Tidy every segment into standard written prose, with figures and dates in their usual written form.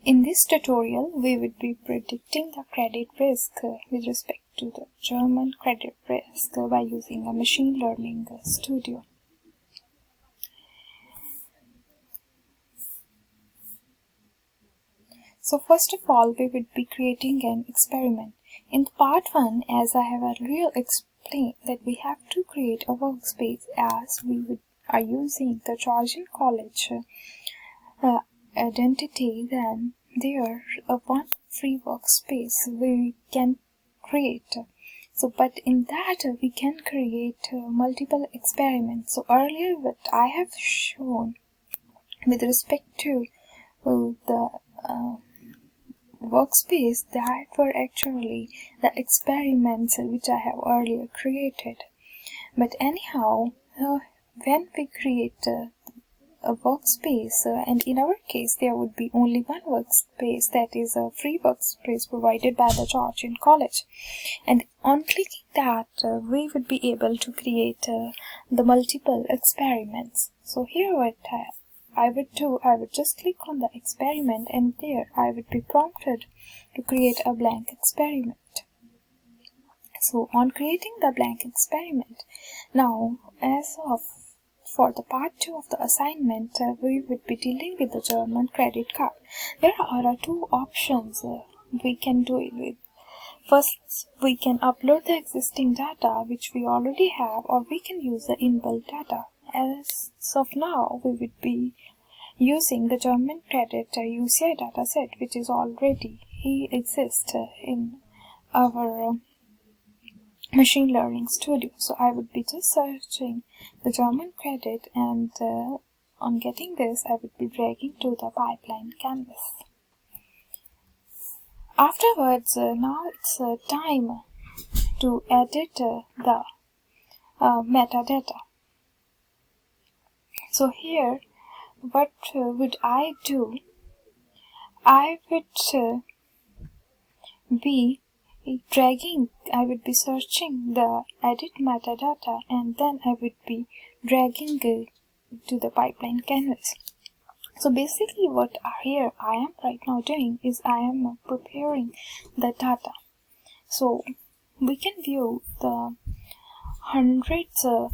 In this tutorial, we would be predicting the credit risk with respect to the German credit risk by using a machine learning studio. So first of all, we would be creating an experiment. In part 1, as I have earlier explained, that we have to create a workspace as we are using the Georgian College identity, then there one free workspace we can create. So but in that we can create multiple experiments. So earlier what I have shown with respect to the workspace, that were actually the experiments which I have earlier created. But anyhow, when we create a workspace, and in our case there would be only one workspace, that is a free workspace provided by the Georgian College, and on clicking that we would be able to create the multiple experiments. So here what I would do, I would just click on the experiment, and there I would be prompted to create a blank experiment. So on creating the blank experiment, now for the part 2 of the assignment, we would be dealing with the German credit card. There are two options we can do it with. First, we can upload the existing data which we already have, or we can use the inbuilt data. As of now, we would be using the German credit UCI dataset, which is already exists in our machine learning studio. So I would be just searching the German credit, and on getting this I would be dragging to the pipeline canvas. Afterwards, now it's time to edit the metadata. So here what would I do? I would be would be searching the edit metadata, and then I would be dragging to the pipeline canvas. So basically what here I am right now doing is I am preparing the data. So we can view the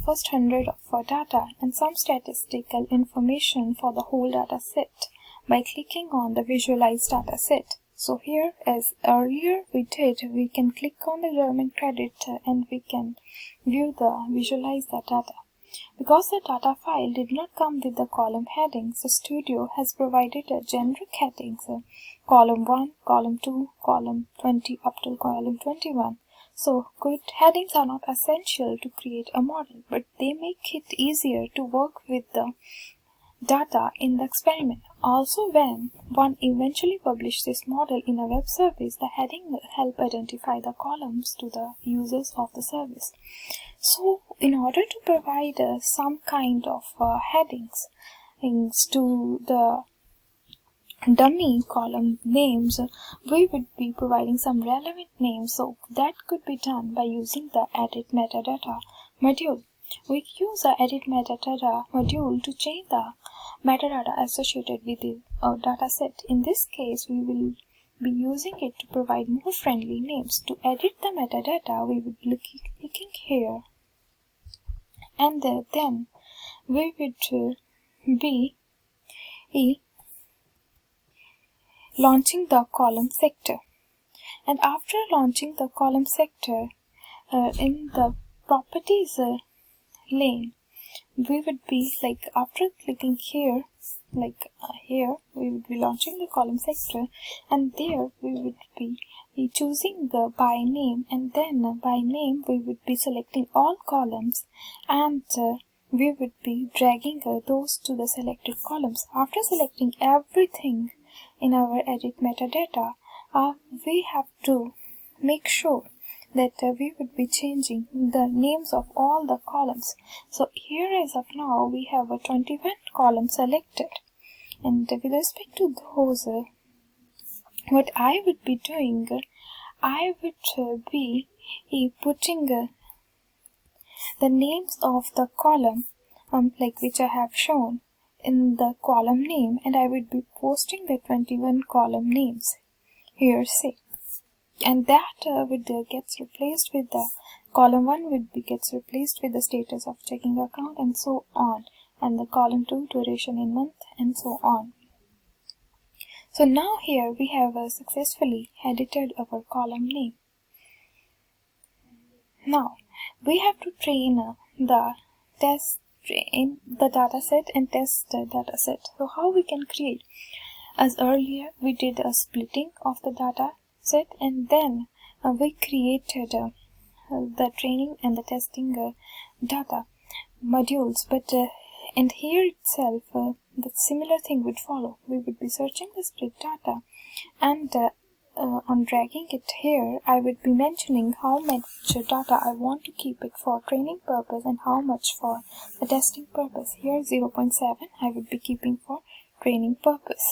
first 100 of data and some statistical information for the whole data set by clicking on the visualize data set. So here, as earlier we did, we can click on the German credit and we can visualize the data. Because the data file did not come with the column headings, the studio has provided a generic headings, column 1, column 2, column 20 up to column 21. So good headings are not essential to create a model, but they make it easier to work with the data in the experiment. Also, when one eventually publishes this model in a web service, the heading will help identify the columns to the users of the service. So in order to provide some kind of headings to the dummy column names, we would be providing some relevant names. So that could be done by using the edit metadata module. We use the edit metadata module to change the metadata associated with the data set. In this case, we will be using it to provide more friendly names. To edit the metadata, we would be clicking here, and then we would be launching the column sector. And after launching the column sector, in the properties lane, we would be after clicking here, here we would be launching the column sector, and there we would be choosing the by name, and then by name we would be selecting all columns, and we would be dragging those to the selected columns. After selecting everything in our edit metadata, we have to make sure that we would be changing the names of all the columns. So here, as of now, we have a 21 columns selected, and with respect to those, what I would be doing, I would be putting the names of the column which I have shown in the column name, and I would be posting the 21 column names here, say, and that gets replaced with the column 1 gets replaced with the status of checking account, and so on, and the column 2 duration in month, and so on. So now here we have successfully edited our column name. Now we have to train the data set and test the data set. So how we can create? As earlier we did a splitting of the data set, and then we created the training and the testing data modules, but and here itself the similar thing would follow. We would be searching the split data, and on dragging it here, I would be mentioning how much data I want to keep it for training purpose and how much for the testing purpose. Here 0.7 I would be keeping for training purpose.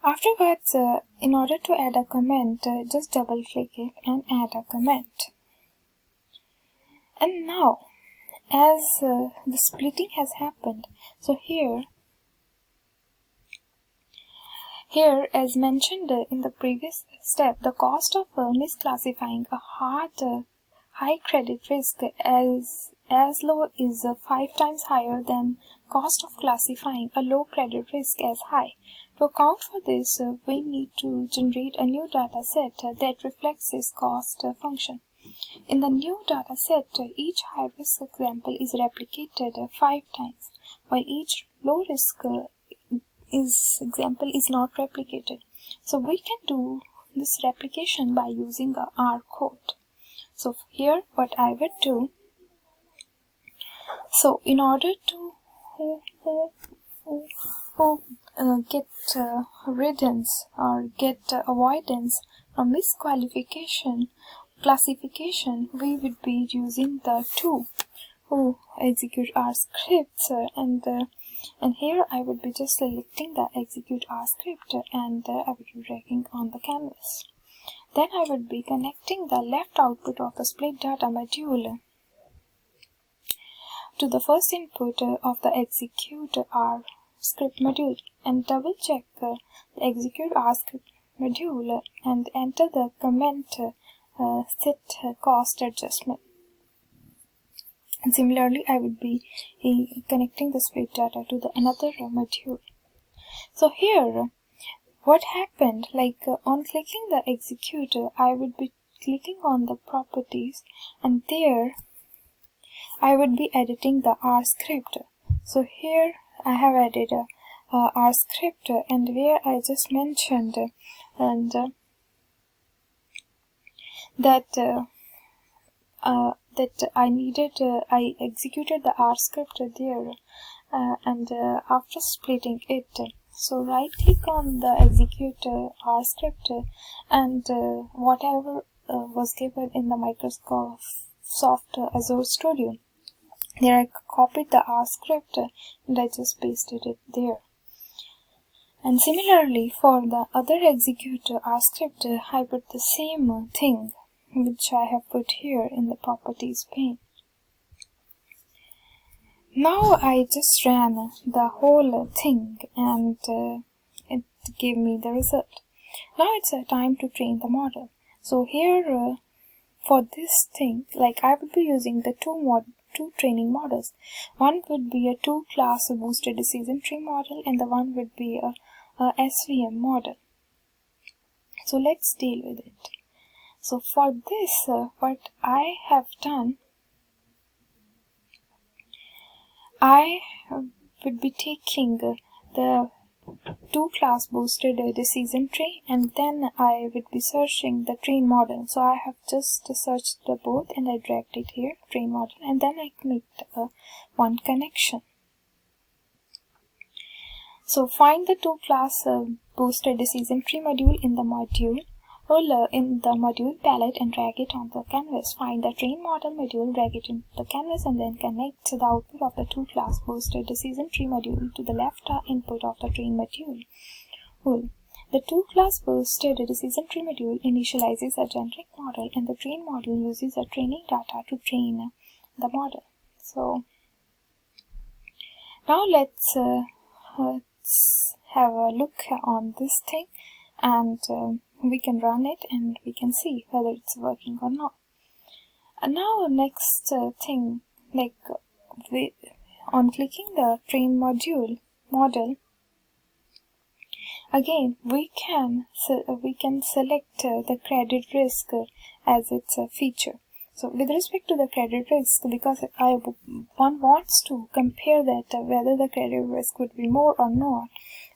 Afterwards, in order to add a comment, just double click it and add a comment. And now, as the splitting has happened, so here as mentioned in the previous step, the cost of misclassifying a high credit risk as low is 5 times higher than cost of classifying a low credit risk as high. To account for this, we need to generate a new data set that reflects this cost function. In the new data set, each high risk example is replicated 5 times, while each low risk example is not replicated. So we can do this replication by using a R code. So here what I would do, so in order to get riddance or get avoidance from misqualification classification, we would be using the two who execute our scripts, and here I would be just selecting the execute R script, and I would be dragging on the canvas. Then I would be connecting the left output of the split data module to the first input of the execute R script module, and double check the execute R script module and enter the comment set cost adjustment. And similarly, I would be connecting the split data to the another module. So here, what happened, like on clicking the execute, I would be clicking on the properties, and there I would be editing the R script. So here I have added a R script, and where I just mentioned and that I executed the R script there, and after splitting it, so right click on the execute R script, and whatever was given in the Microsoft Azure Studio, there I copied the R script and I just pasted it there. And similarly for the other execute R script, I put the same thing which I have put here in the properties pane. Now I just ran the whole thing, and it gave me the result. Now it's time to train the model. So here for this thing, like I would be using the two training models. One would be a 2-class boosted decision tree model, and the one would be a SVM model. So let's deal with it. So for this, what I have done, I would be taking the 2-class boosted decision tree, and then I would be searching the train model. So I have just searched the both and I dragged it here, train model, and then I made one connection. So find the 2-class boosted decision tree module in the module palette and drag it on the canvas. Find the train model module, drag it into the canvas, and then connect the output of the 2-class boosted decision tree module to the left input of the train module. The 2-class boosted decision tree module initializes a generic model, and the train model uses a training data to train the model. So Now let's have a look on this thing, and we can run it and we can see whether it's working or not. And now next thing, like on clicking the train model, again we can select the credit risk as its feature. So with respect to the credit risk, because one wants to compare that whether the credit risk would be more or not,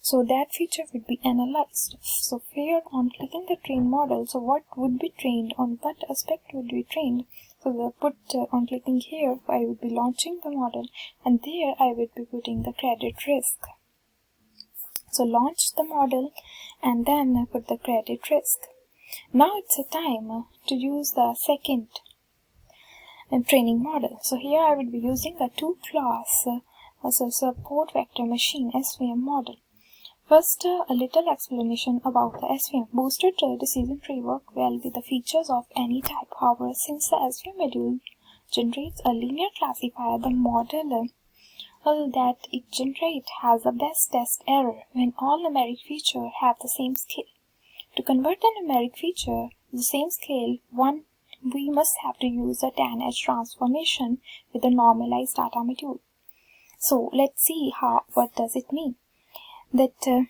so that feature would be analyzed. So here on clicking the train model, so what would be trained, on what aspect would be trained? So on clicking here, I would be launching the model, and there I would be putting the credit risk. So launch the model and then put the credit risk. Now it's a time to use the second training model. So here I will be using a two-class support vector machine SVM model. First, a little explanation about the SVM. Boosted decision tree work well with the features of any type. However, since the SVM module generates a linear classifier, the model that it generates has the best test error when all numeric features have the same scale. To convert the numeric feature to the same scale, we must have to use a tan edge transformation with the normalized data module. So let's see what does it mean. That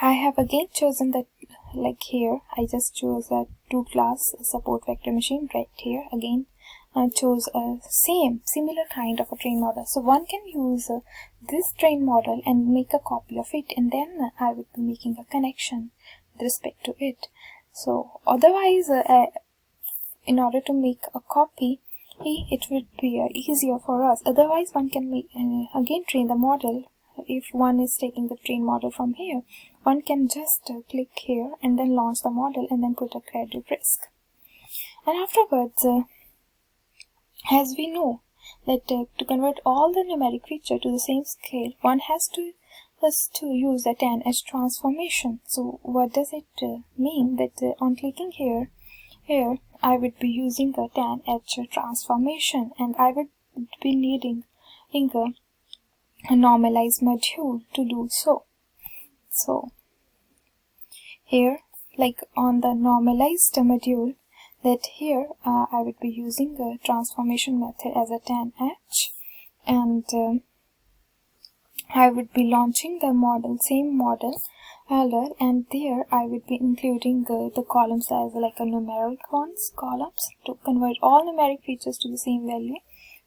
I have again chosen that, like here I just chose a two-class support vector machine. Right here again I chose a similar kind of a train model. So one can use this train model and make a copy of it, and then I would be making a connection with respect to it. So otherwise, in order to make a copy, it would be easier for us. Otherwise, one can make again train the model. If one is taking the train model from here, one can just click here and then launch the model and then put a credit risk. And afterwards, as we know that to convert all the numeric feature to the same scale, one has to use a tan edge transformation. So what does it mean? That on clicking here I would be using the tan edge transformation, and I would be needing a normalized module to do so. So here, like on the normalized module, that here I would be using the transformation method as a tan edge, and I would be launching the model, same model, and there I would be including the columns as like a numeric columns. To convert all numeric features to the same value,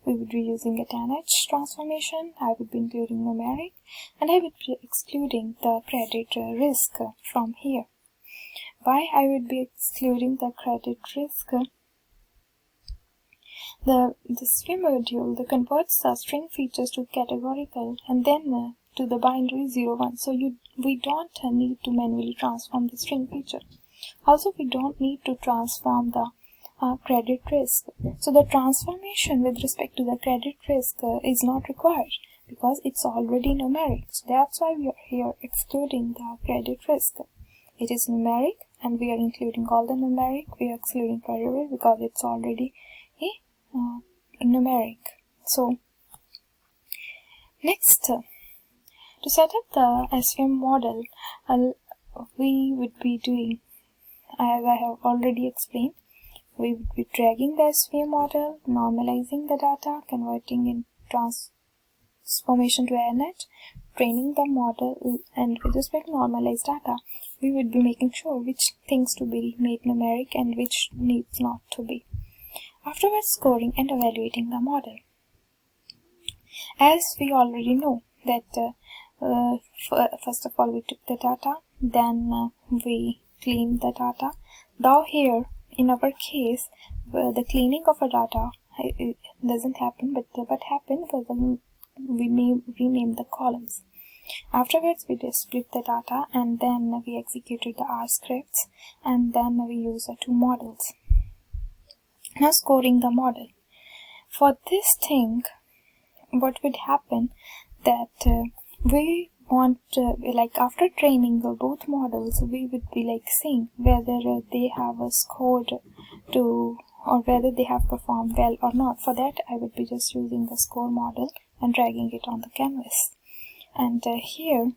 we would be using a tan edge transformation. I would be including numeric, and I would be excluding the credit risk from here. Why I would be excluding the credit risk? The SVM module converts the string features to categorical and then to the binary 0-1. So we don't need to manually transform the string feature. Also, we don't need to transform the credit risk. So the transformation with respect to the credit risk is not required because it's already numeric. So that's why we are here excluding the credit risk. It is numeric and we are including all the numeric. We are excluding credit risk because it's already numeric. So next, to set up the SVM model, we would be doing, as I have already explained, we would be dragging the SVM model, normalizing the data, converting in transformation to ANH, training the model, and with respect to normalized data, we would be making sure which things to be made numeric and which needs not to be. Afterwards, scoring and evaluating the model. As we already know that first of all we took the data, then we cleaned the data. Now here in our case, the cleaning of a data it doesn't happen, but what happened was we renamed the columns. Afterwards, we just split the data and then we executed the R scripts, and then we used the two models. Now scoring the model. For this thing, what would happen that we want like after training both models, we would be like seeing whether they have scored to, or whether they have performed well or not. For that, I would be just using the score model and dragging it on the canvas. And here